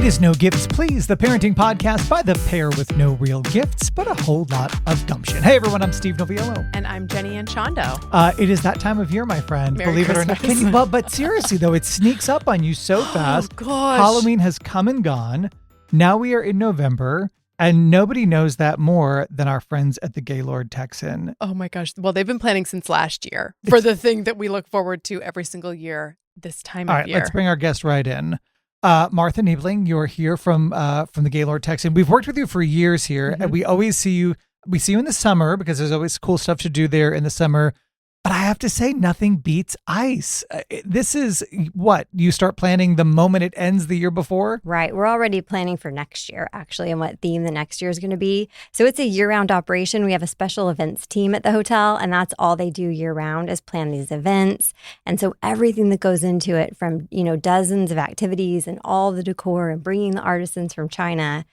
It is No Gifts Please, the parenting podcast by the pair with no real gifts, but a whole lot of gumption. Hey everyone, I'm Steve Noviello. And I'm Jenny Anchondo. It is that time of year, my friend. Merry Believe Christmas. it or not. But seriously though, it sneaks up on you so fast. Oh gosh. Halloween has come and gone. Now we are in November. And nobody knows that more than our friends at the Gaylord Texan. Oh my gosh. Well, they've been planning since last year for the thing that we look forward to every single year this time All of right, year. let's bring our guest right in. Martha Niebling, you're here from the Gaylord Texan. We've worked with you for years here, and we always see you. We see you in the summer because there's always cool stuff to do there in the summer. But I have to say, nothing beats ice. This is what you start planning the moment it ends the year before. Right. We're already planning for next year, actually, and what theme the next year is going to be. So it's a year-round operation. We have a special events team at the hotel, and that's all they do year-round is plan these events. And so everything that goes into it, from dozens of activities and all the decor and bringing the artisans from China,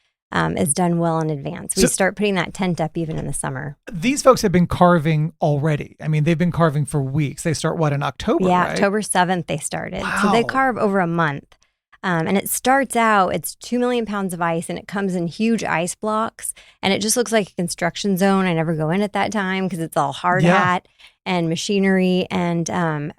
is done well in advance. We start putting that tent up even in the summer. These folks have been carving already. I mean, they've been carving for weeks. They start, in October, Yeah, right? October 7th they started. Wow. So they carve over a month. And it starts out, it's 2 million pounds of ice, and it comes in huge ice blocks. And it just looks like a construction zone. I never go in at that time because it's all hard hat and machinery. And,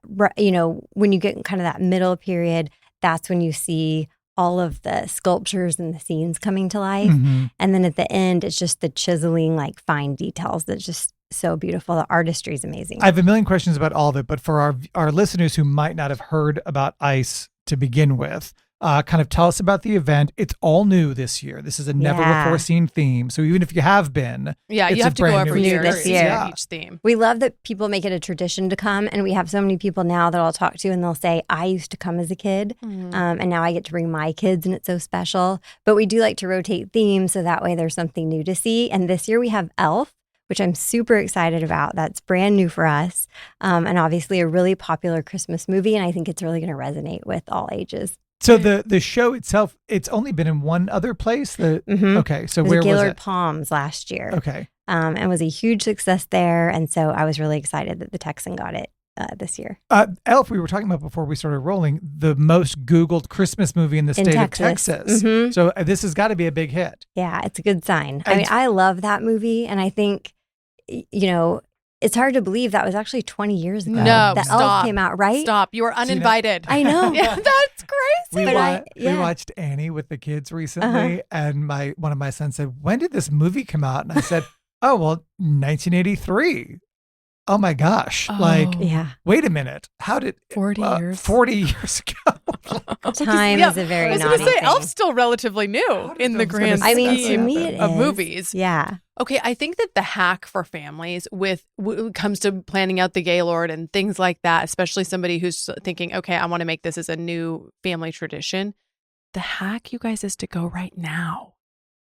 when you get in kind of that middle period, that's when you see all of the sculptures and the scenes coming to life. Mm-hmm. And then at the end, it's just the chiseling, like fine details that's just so beautiful. The artistry is amazing. I have a million questions about all of it, but for our listeners who might not have heard about ICE to begin with, kind of tell us about the event. It's all new this year. This is a never before seen theme. So even if you have been, you it's have a to go brand every new year this year. Yeah. each theme. We love that people make it a tradition to come, and we have so many people now that I'll talk to and they'll say, I used to come as a kid, and now I get to bring my kids, and it's so special. But we do like to rotate themes, so that way there's something new to see. And this year we have Elf, which I'm super excited about. That's brand new for us, and obviously a really popular Christmas movie, and I think it's really going to resonate with all ages. So the show itself, it's only been in one other place. Okay, so where was Gaylord it? Palms last year. Okay. And was a huge success there. And so I was really excited that the Texan got it this year. Elf, we were talking about before we started rolling, the most Googled Christmas movie in the state of Texas. Mm-hmm. So this has got to be a big hit. Yeah, it's a good sign. I mean, I love that movie. And I think, it's hard to believe that was actually 20 years ago. No, the stop. Elf came out, right? Stop. You are uninvited. I know. Yeah, that's crazy. We watched Annie with the kids recently, and one of my sons said, "When did this movie come out?" And I said, "Oh, well, 1983." Oh my gosh! Wait a minute. How did 40 years? 40 years ago. Time is a very I was naughty going to say, thing. Elf's still relatively new in the grand I mean, scheme to me it of is. movies. Yeah. Okay, I think that the hack for families when it comes to planning out the Gaylord and things like that, especially somebody who's thinking, okay, I want to make this as a new family tradition, the hack, you guys, is to go right now.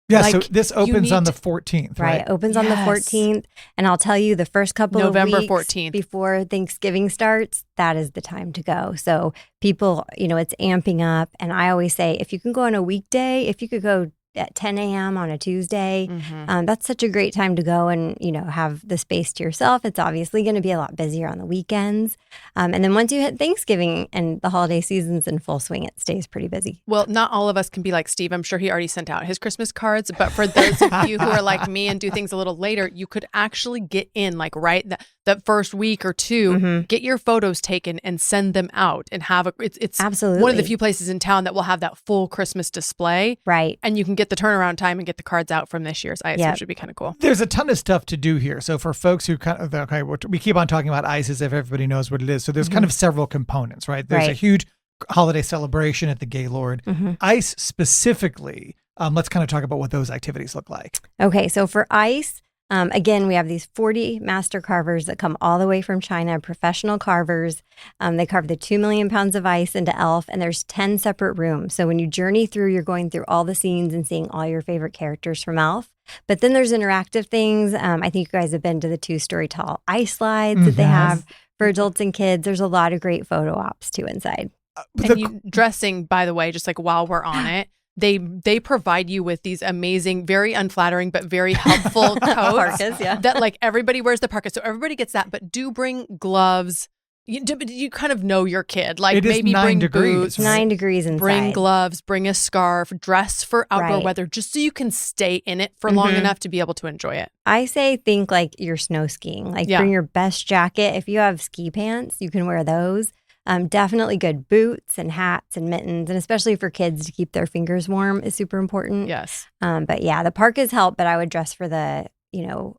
Yeah, so this opens on the 14th, right? Right, opens on the 14th. And I'll tell you, the first couple November of weeks 14th. before Thanksgiving starts, that is the time to go. So people, it's amping up. And I always say, if you can go on a weekday, if you could go at 10 a.m. on a Tuesday, that's such a great time to go and, have the space to yourself. It's obviously going to be a lot busier on the weekends. And then once you hit Thanksgiving and the holiday season's in full swing, it stays pretty busy. Well, not all of us can be like Steve. I'm sure he already sent out his Christmas cards. But for those of you who are like me and do things a little later, you could actually get in that first week or two, get your photos taken and send them out and have it's absolutely one of the few places in town that will have that full Christmas display. Right. And you can get the turnaround time and get the cards out from this year's ICE, which would be kind of cool. There's a ton of stuff to do here. So for folks who we keep on talking about ICE as if everybody knows what it is. So there's kind of several components, right? There's a huge holiday celebration at the Gaylord. ICE specifically, let's kind of talk about what those activities look like. Okay, so for ICE, again, we have these 40 master carvers that come all the way from China, professional carvers. They carve the 2 million pounds of ice into Elf, and there's 10 separate rooms. So when you journey through, you're going through all the scenes and seeing all your favorite characters from Elf. But then there's interactive things. I think you guys have been to the 2-story tall ice slides that they have for adults and kids. There's a lot of great photo ops too inside. And dressing, by the way, just like while we're on it, they provide you with these amazing, very unflattering, but very helpful coats parkas, that like everybody wears the parka. So everybody gets that, but do bring gloves, you kind of know your kid. Like It is maybe 9 bring degrees, boots, right? 9 degrees inside. bring gloves, bring a scarf, dress for outdoor Right. weather, just so you can stay in it for long Mhm. enough to be able to enjoy it. I say think like you're snow skiing. Like Yeah. bring your best jacket. If you have ski pants, you can wear those. Definitely good boots and hats and mittens, and especially for kids to keep their fingers warm is super important. Yes. But yeah, the parkas help, but I would dress for the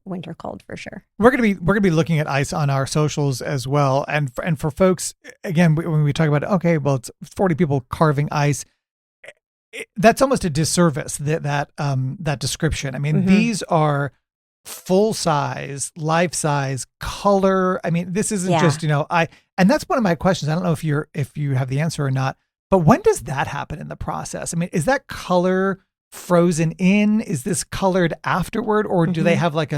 winter cold for sure. We're gonna be looking at ice on our socials as well, and for folks, again, when we talk about okay, well, it's 40 people carving ice. That's almost a disservice that description. I mean, Mhm. these are full size, life size, color. I mean, this isn't Yeah. just and that's one of my questions. I don't know if you have the answer or not, but when does that happen in the process? I mean, is that color frozen in? Is this colored afterward, or do they have like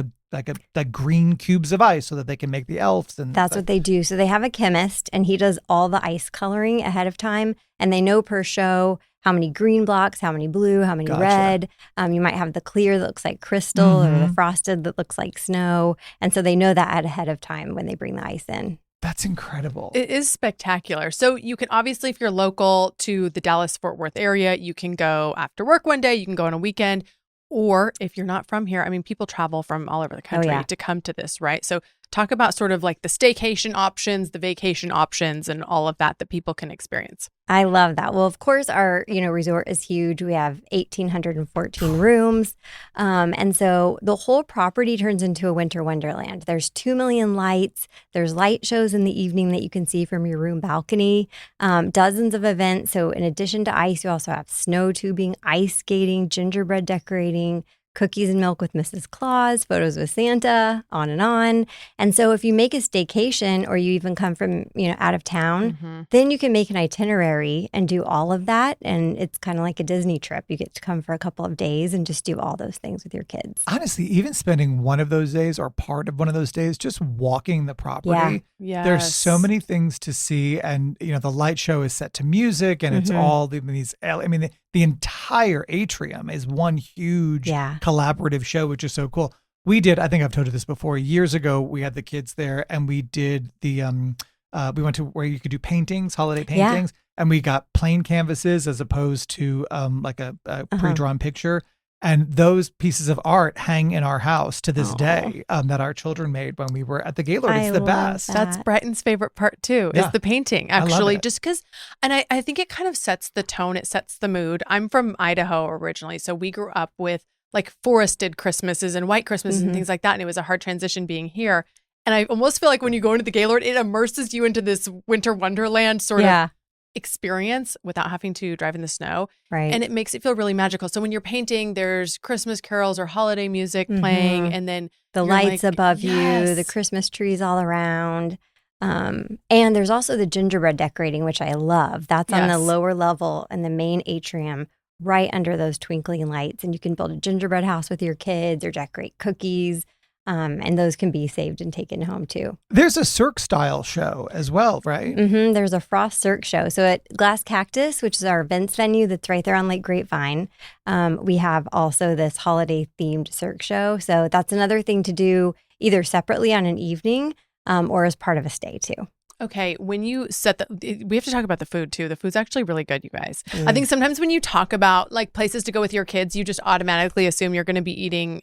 green cubes of ice so that they can make the elves? And That's what they do. So they have a chemist, and he does all the ice coloring ahead of time, and they know per show how many green blocks, how many blue, how many Gotcha. red. You might have the clear that looks like crystal or the Mhm. frosted that looks like snow. And so they know that ahead of time when they bring the ice in. That's incredible. It is spectacular. So you can obviously, if you're local to the Dallas-Fort Worth area, you can go after work one day, you can go on a weekend. Or if you're not from here, I mean, people travel from all over the country yeah. to come to this, right? So talk about sort of like the staycation options, the vacation options, and all of that people can experience. I love that. Well, of course, our resort is huge. We have 1,814 rooms, and so the whole property turns into a winter wonderland. There's 2 million lights. There's light shows in the evening that you can see from your room balcony. Dozens of events. So in addition to ice, you also have snow tubing, ice skating, gingerbread decorating, cookies and milk with Mrs. Claus, photos with Santa, on and on. And so if you make a staycation or you even come from, out of town, then you can make an itinerary and do all of that. And it's kind of like a Disney trip. You get to come for a couple of days and just do all those things with your kids. Honestly, even spending one of those days or part of one of those days, just walking the property. Yeah. There's so many things to see. And, the light show is set to music and it's all these, I mean, the entire atrium is one huge collaborative show, which is so cool. We did, I think I've told you this before, years ago, we had the kids there and we did we went to where you could do paintings, holiday paintings, and we got plain canvases as opposed to like a pre-drawn picture. And those pieces of art hang in our house to this day that our children made when we were at the Gaylord. It's the best. That's Brighton's favorite part too, is the painting, actually. Just because, and I think it kind of sets the tone, it sets the mood. I'm from Idaho originally, so we grew up with like forested Christmases and white Christmases and things like that. And it was a hard transition being here. And I almost feel like when you go into the Gaylord, it immerses you into this winter wonderland sort of experience without having to drive in the snow. Right. And it makes it feel really magical. So when you're painting, there's Christmas carols or holiday music playing, and then the lights above you, the Christmas trees all around. And there's also the gingerbread decorating, which I love. That's on the lower level in the main atrium, right under those twinkling lights. And you can build a gingerbread house with your kids or decorate cookies. And those can be saved and taken home too. There's a Cirque style show as well, right? There's a Frost Cirque show. So at Glass Cactus, which is our events venue that's right there on Lake Grapevine, we have also this holiday themed Cirque show. So that's another thing to do either separately on an evening or as part of a stay too. Okay, when you set we have to talk about the food too. The food's actually really good, you guys. I think sometimes when you talk about like places to go with your kids, you just automatically assume you're going to be eating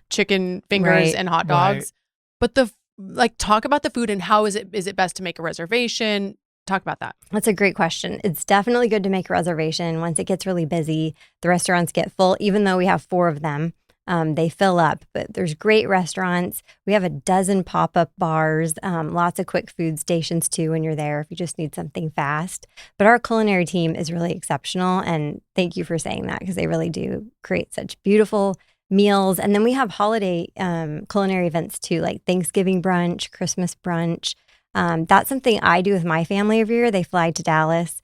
chicken fingers and hot dogs. But talk about the food and how is it best to make a reservation? Talk about that. That's a great question. It's definitely good to make a reservation. Once it gets really busy, the restaurants get full, even though we have 4 of them. They fill up, but there's great restaurants. We have a dozen pop-up bars, lots of quick food stations too when you're there if you just need something fast. But our culinary team is really exceptional, and thank you for saying that because they really do create such beautiful meals. And then we have holiday culinary events too, like Thanksgiving brunch, Christmas brunch. That's something I do with my family every year. They fly to Dallas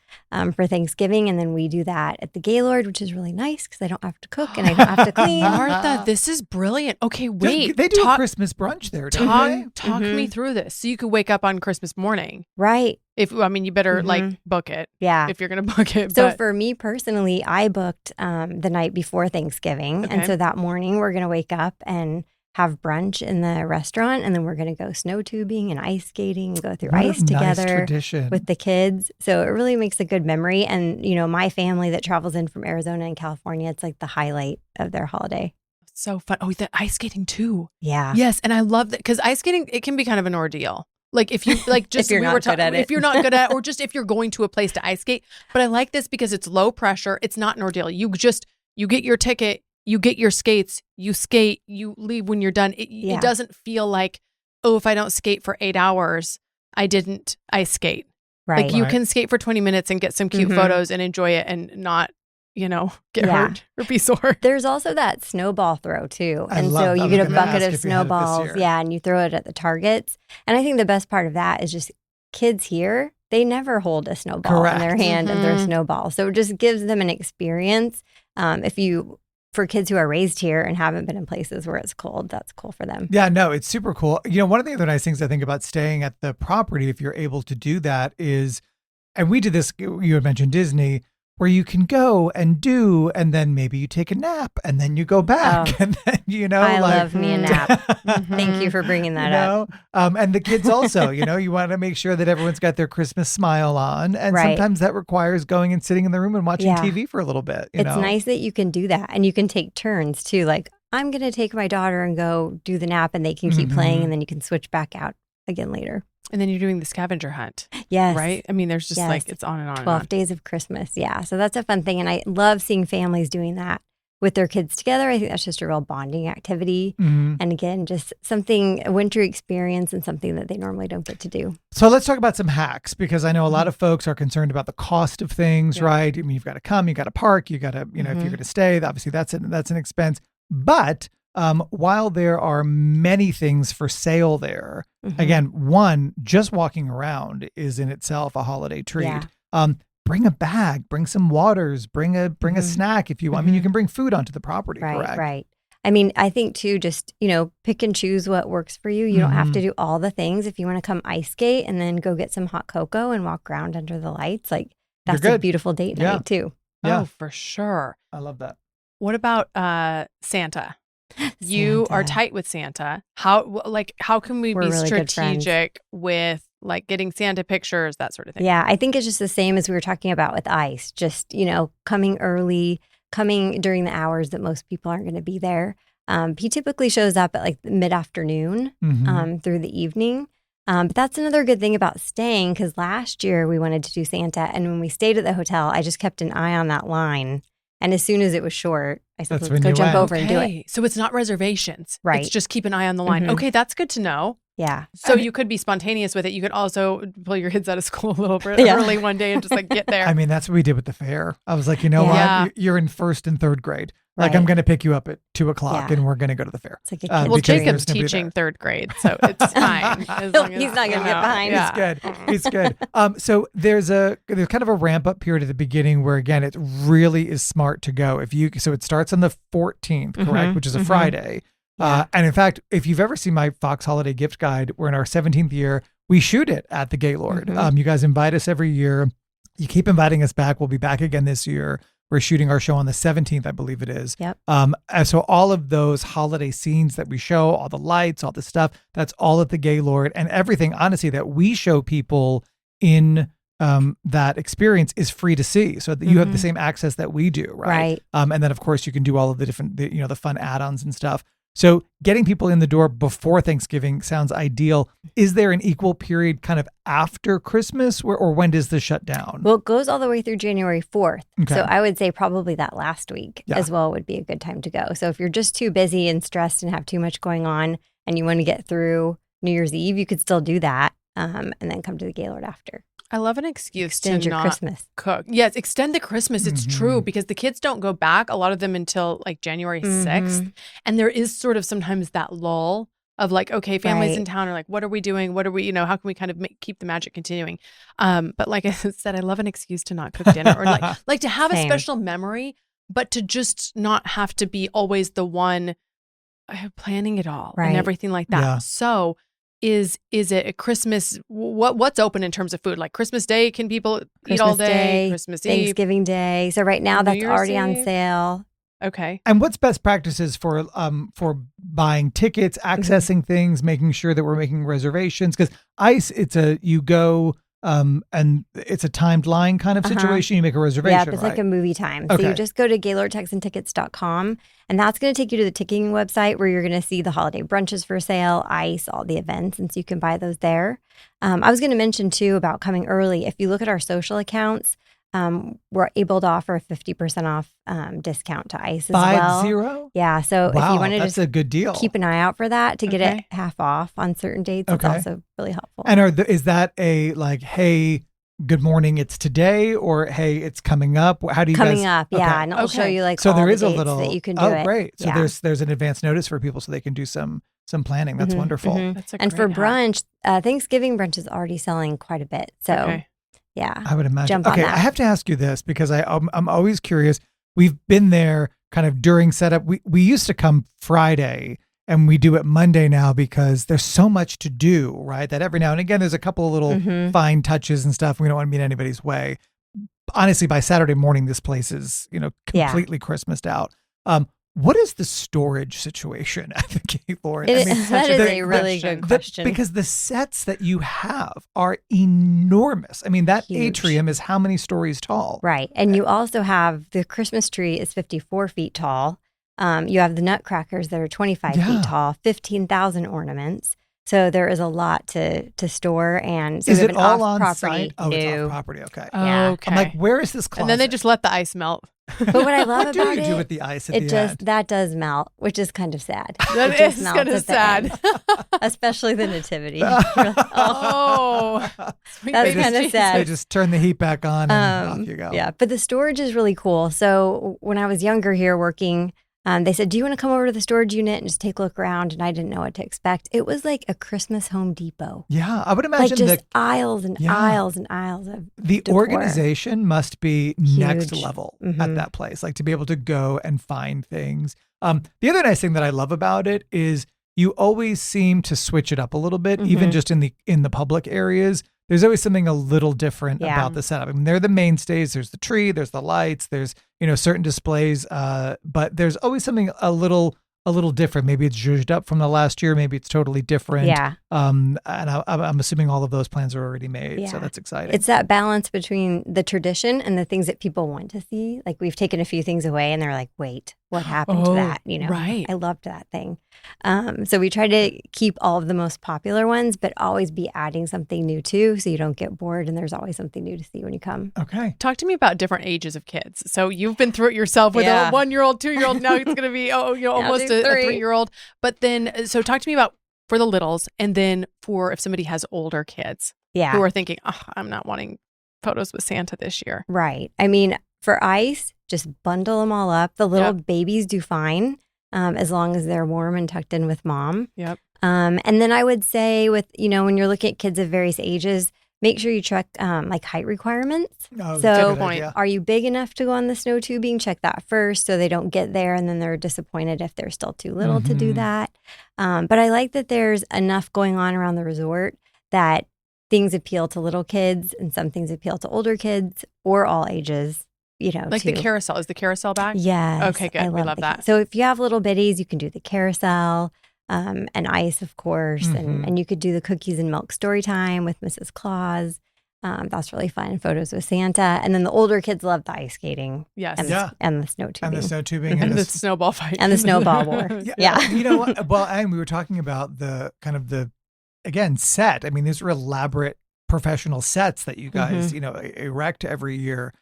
for Thanksgiving, and then we do that at the Gaylord, which is really nice because I don't have to cook and I don't have to clean. Martha, this is brilliant. Okay, wait. They do a Christmas brunch there, don't they? Talk me through this. So you could wake up on Christmas morning. Right. You better book it. Yeah. If you're going to book it. So for me personally, I booked the night before Thanksgiving. Okay. And so that morning we're going to wake up and have brunch in the restaurant, and then we're going to go snow tubing and ice skating and go through What a ice nice together tradition. with the kids. So it really makes a good memory. And, my family that travels in from Arizona and California, it's like the highlight of their holiday. So fun. Oh, the ice skating too. Yeah. Yes. And I love that because ice skating, it can be kind of an ordeal. Like if you like just If you're not good at it. if you're not good at it, or just if you're going to a place to ice skate. But I like this because it's low pressure. It's not an ordeal. You get your ticket, you get your skates, you skate, you leave when you're done. It doesn't feel like, oh, if I don't skate for 8 hours, I didn't ice skate. Right. Like you can skate for 20 minutes and get some cute photos and enjoy it and not, get hurt or be sore. There's also that snowball throw too. And so you get a bucket of snowballs. Yeah. And you throw it at the targets. And I think the best part of that is just kids here, they never hold a snowball in their hand and throw snowballs. So it just gives them an experience. For kids who are raised here and haven't been in places where it's cold, that's cool for them. Yeah, no, it's super cool. One of the other nice things I think about staying at the property, if you're able to do that, is, and we did this, you had mentioned Disney, where you can go and do, and then maybe you take a nap and then you go back. And then, I love me a nap. Thank you for bringing that up. And the kids also, you want to make sure that everyone's got their Christmas smile on. And sometimes that requires going and sitting in the room and watching TV for a little bit. It's nice that you can do that. And you can take turns too. Like, I'm going to take my daughter and go do the nap, and they can keep playing, and then you can switch back out again later. And then you're doing the scavenger hunt. Yes. Right? I mean, there's just like, it's on and on 12 days of Christmas. Yeah. So that's a fun thing. And I love seeing families doing that with their kids together. I think that's just a real bonding activity. And again, just a wintry experience and something that they normally don't get to do. So let's talk about some hacks, because I know a lot of folks are concerned about the cost of things, right? I mean, you've got to come, you got to park, you got to, if you're going to stay, obviously that's an expense. But while there are many things for sale there, again, one, just walking around is in itself a holiday treat. Bring a bag, bring some waters, bring a snack if you want. I mean, you can bring food onto the property, correct? Right. I mean, I think too, just, pick and choose what works for you. You don't have to do all the things. If you want to come ice skate and then go get some hot cocoa and walk around under the lights, like that's a beautiful date night too. Yeah. Oh, for sure. I love that. What about Santa? You are tight with Santa. How can we be really strategic with like getting Santa pictures, that sort of thing? Yeah, I think it's just the same as we were talking about with ice. Just, coming early, coming during the hours that most people aren't going to be there. He typically shows up at like mid-afternoon through the evening. But that's another good thing about staying, because last year we wanted to do Santa, and when we stayed at the hotel, I just kept an eye on that line. And as soon as it was short, I said, let's go jump over and do it. So it's not reservations. Right. It's just keep an eye on the line. Okay, that's good to know. Yeah. So you could be spontaneous with it. You could also pull your kids out of school a little bit early one day and just like get there. I mean, that's what we did with the fair. I was like, what? You're in first and third grade. Like, I'm going to pick you up at 2:00 and we're going to go to the fair. It's like a well, Jacob's teaching third grade, so it's fine. He's not going to get behind. He's good. So there's kind of a ramp up period at the beginning where, again, it really is smart to go. So it starts on the 14th, correct, which is a Friday. And in fact, if you've ever seen my Fox Holiday Gift Guide, we're in our 17th year. We shoot it at the Gaylord. You guys invite us every year. You keep inviting us back. We'll be back again this year. We're shooting our show on the 17th, I believe it is. Yep. So all of those holiday scenes that we show, all the lights, all the stuff, that's all at the Gaylord, and everything, honestly, that we show people in that experience is free to see. So that you have the same access that we do, right? And then, of course, you can do all of the different, the fun add-ons and stuff. So getting people in the door before Thanksgiving sounds ideal. Is there an equal period kind of after Christmas, or when does this shut down? Well, it goes all the way through January 4th. Okay. So I would say probably that last week as well would be a good time to go. So if you're just too busy and stressed and have too much going on and you want to get through New Year's Eve, you could still do that and then come to the Gaylord after. I love an excuse Extend to your not Christmas. cook. Yes, extend the Christmas. It's true, because the kids don't go back, a lot of them, until like January 6th. And there is sort of sometimes that lull of like, okay, families in town are like, what are we doing? What are we, how can we kind of keep the magic continuing? But like I said, I love an excuse to not cook dinner, or like to have a special memory, but to just not have to be always the one planning it all and everything like that. Yeah. So is it a Christmas? What's open in terms of food? Like Christmas Day, can people eat all day? Christmas Eve, Thanksgiving Day. So right now that's already on sale. Okay. And what's best practices for buying tickets, accessing things, making sure that we're making reservations? Because ICE, you go and it's a timed line kind of situation. You make a reservation. Yeah, it's like a movie time. So you just go to GaylordTexanTickets.com, and that's going to take you to the ticketing website where you're going to see the holiday brunches for sale, ICE, all the events, and so you can buy those there. I was going to mention too about coming early. If you look at our social accounts, we're able to offer a 50% off discount to ICE as well. 50? Yeah. So if you want to that's a good deal. Keep an eye out for that to get it half off on certain dates. It's also really helpful. And is that a like, hey, good morning, it's today, or hey, it's coming up? How do you coming up? Yeah, and I'll show you like all there the is a dates little that you can do it. Oh, great! So there's an advance notice for people so they can do some planning. That's wonderful. That's and for brunch, Thanksgiving brunch is already selling quite a bit. So. Yeah, I would imagine. Jump on that. I have to ask you this because I'm always curious. We've been there kind of during setup. We used to come Friday and we do it Monday now because there's so much to do, right? That every now and again there's a couple of little fine touches and stuff. We don't want to be in anybody's way. Honestly, by Saturday morning, this place is completely Christmased out. What is the storage situation at the Gaylord? That is a really good question. Because the sets that you have are enormous. I mean, that Huge. atrium is how many stories tall? Right. And you also have the Christmas tree is 54 feet tall. You have the nutcrackers that are 25 feet tall, 15,000 ornaments. So there is a lot to store. And so is we have it an all off on property. site? Oh, it's off property. Okay. Yeah. Okay. I'm like, where is this closet? And then they just let the ice melt. But what I love what about do you do with the ice at it the end? that does melt, which is kind of sad. That is kind of sad. Especially the nativity. Oh, that's kind of sad. They just turn the heat back on and off you go. Yeah, but the storage is really cool. So when I was younger here working, they said, do you want to come over to the storage unit and just take a look around? And I didn't know what to expect. It was like a Christmas Home Depot. Yeah, I would imagine like just aisles and aisles and aisles of the decor. Organization must be next Huge. level at that place. Like to be able to go and find things. The other nice thing that I love about it is you always seem to switch it up a little bit, even just in the public areas. There's always something a little different about the setup. I mean, they're the mainstays. There's the tree, there's the lights, there's, certain displays, but there's always something a little different. Maybe it's zhuzhed up from the last year. Maybe it's totally different. Yeah. And I'm assuming all of those plans are already made. So that's exciting. It's that balance between the tradition and the things that people want to see. Like we've taken a few things away and they're like, wait, what happened to that? Right. I loved that thing. So we try to keep all of the most popular ones, but always be adding something new too, so you don't get bored and there's always something new to see when you come. Okay. Talk to me about different ages of kids. So you've been through it yourself with a 1-year-old, 2-year-old. Now it's going to be almost a 3-year-old. But then, so talk to me about for the littles, and then for if somebody has older kids who are thinking, I'm not wanting photos with Santa this year. Right. I mean, for ICE, just bundle them all up. The little babies do fine. As long as they're warm and tucked in with mom. Yep. And then I would say with, when you're looking at kids of various ages, make sure you check like height requirements. Oh, so idea. Are you big enough to go on the snow tubing? Check that first so they don't get there and then they're disappointed if they're still too little to do that. But I like that there's enough going on around the resort that things appeal to little kids and some things appeal to older kids or all ages. Like the carousel. Is the carousel back? Yes. Okay, good. We love that. So if you have little bitties, you can do the carousel and ICE, of course. And you could do the cookies and milk story time with Mrs. Claus. That's really fun. Photos with Santa. And then the older kids love the ice skating. Yes. And the snow tubing. And the snow tubing. And the snowball fight. And the snowball war. Yeah. You know what? Well, and we were talking about the kind of again, set. I mean, these are elaborate professional sets that you guys, erect every year.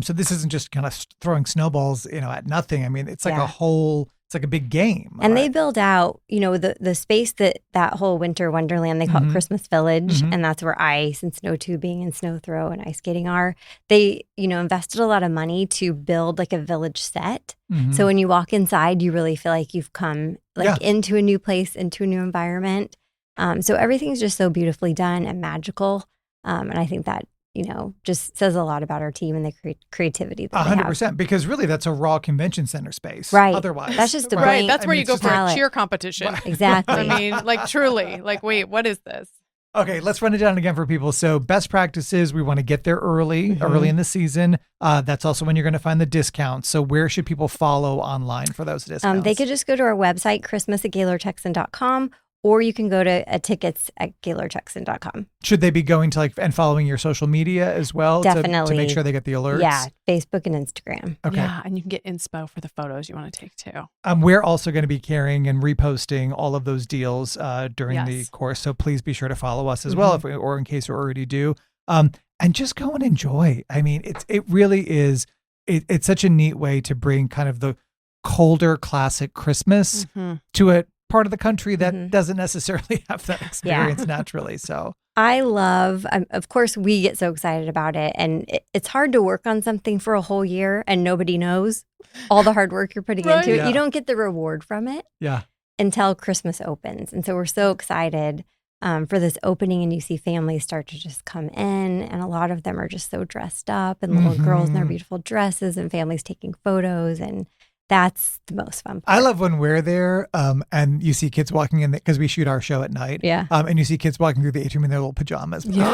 So this isn't just kind of throwing snowballs, at nothing. I mean, it's like it's like a big game. And they build out, the space that whole winter wonderland, they call it Christmas Village. And that's where ice and snow tubing and snow throw and ice skating are. They, invested a lot of money to build like a village set. So when you walk inside, you really feel like you've come into a new place, into a new environment. So everything's just so beautifully done and magical. And I think that, just says a lot about our team and the creativity that 100%, because really that's a raw convention center space. Right. Otherwise. That's just a right. That's where you go for a palette. cheer competition. Exactly. I mean, like truly, like, wait, what is this? Okay, let's run it down again for people. So best practices, we want to get there early in the season. That's also when you're going to find the discounts. So where should people follow online for those discounts? They could just go to our website, christmas@gaylordtexan.com, or you can go to tickets at gaylordtexan.com. Should they be going to and following your social media as well? Definitely. To make sure they get the alerts? Yeah, Facebook and Instagram. Okay. Yeah, and you can get inspo for the photos you want to take too. We're also going to be carrying and reposting all of those deals during the Yes. course. So please be sure to follow us as well, or in case you already do. And just go and enjoy. I mean, it really is. It's such a neat way to bring kind of the colder classic Christmas to a part of the country that doesn't necessarily have that experience naturally. So I love, of course, we get so excited about it. And it's hard to work on something for a whole year and nobody knows all the hard work you're putting into it. Yeah. You don't get the reward from it until Christmas opens. And so we're so excited for this opening, and you see families start to just come in, and a lot of them are just so dressed up, and little girls in their beautiful dresses, and families taking photos, and that's the most fun part. I love when we're there and you see kids walking in because we shoot our show at night. Yeah. And you see kids walking through the atrium in their little pajamas. Yeah.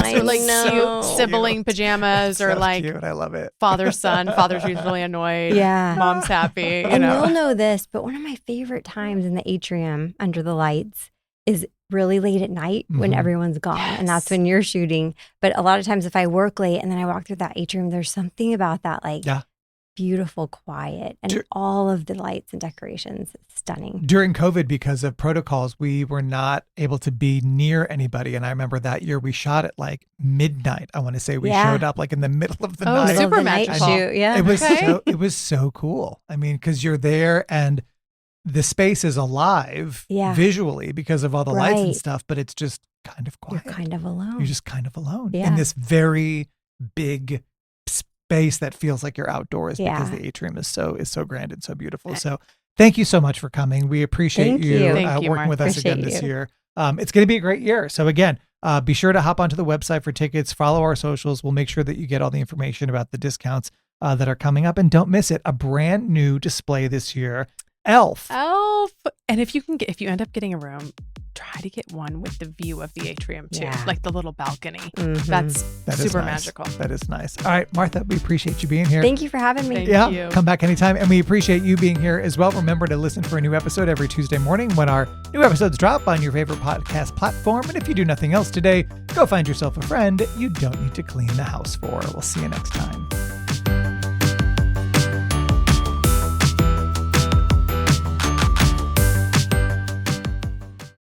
I Or like know. cute sibling pajamas, or So like cute. I love it. father's son. Father's usually annoyed. Yeah. Mom's happy. You And know. you'll know this, but one of my favorite times in the atrium under the lights is really late at night when everyone's gone. And that's when you're shooting. But a lot of times if I work late and then I walk through that atrium, there's something about that beautiful quiet and all of the lights and decorations. It's stunning. During COVID, because of protocols, we were not able to be near anybody. And I remember that year we shot at like midnight. I want to say we showed up like in the middle of the night. super Middle of the night magical. shoot, yeah. It was so cool. I mean, because you're there and the space is alive visually because of all the lights and Right. stuff, but it's just kind of quiet. You're kind of alone. You're just kind of alone in Yeah. this very big space that feels like you're outdoors because Yeah. the atrium is so grand and so beautiful. So thank you so much for coming. We appreciate Thank you, you. Thank you, working Martha. with us again Appreciate this you. year. It's going to be a great year. So again, be sure to hop onto the website for tickets, follow our socials. We'll make sure that you get all the information about the discounts that are coming up, and don't miss it. A brand new display this year, Elf. And if you end up getting a room, try to get one with the view of the atrium too, Yeah. like the little balcony. Mhm. That That's is super nice. magical. That is nice. All right, Martha, we appreciate you being here. Thank you for having me. Thank Yeah, you. come back anytime. And we appreciate you being here as well. Remember to listen for a new episode every Tuesday morning when our new episodes drop on your favorite podcast platform. And if you do nothing else today, go find yourself a friend you don't need to clean the house for. We'll see you next time.